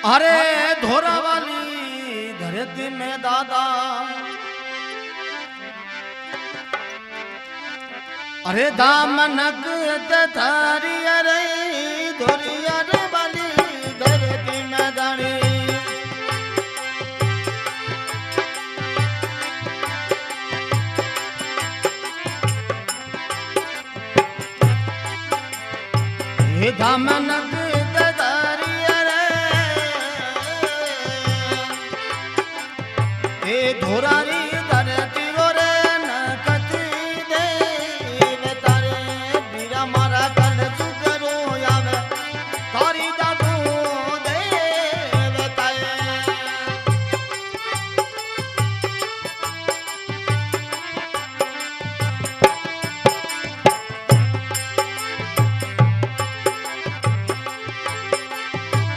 अरे धोरा वाली धरती में दादा, अरे दामनक थारी अरे धोरी अरे वाली धरती में दानी। हे दामनक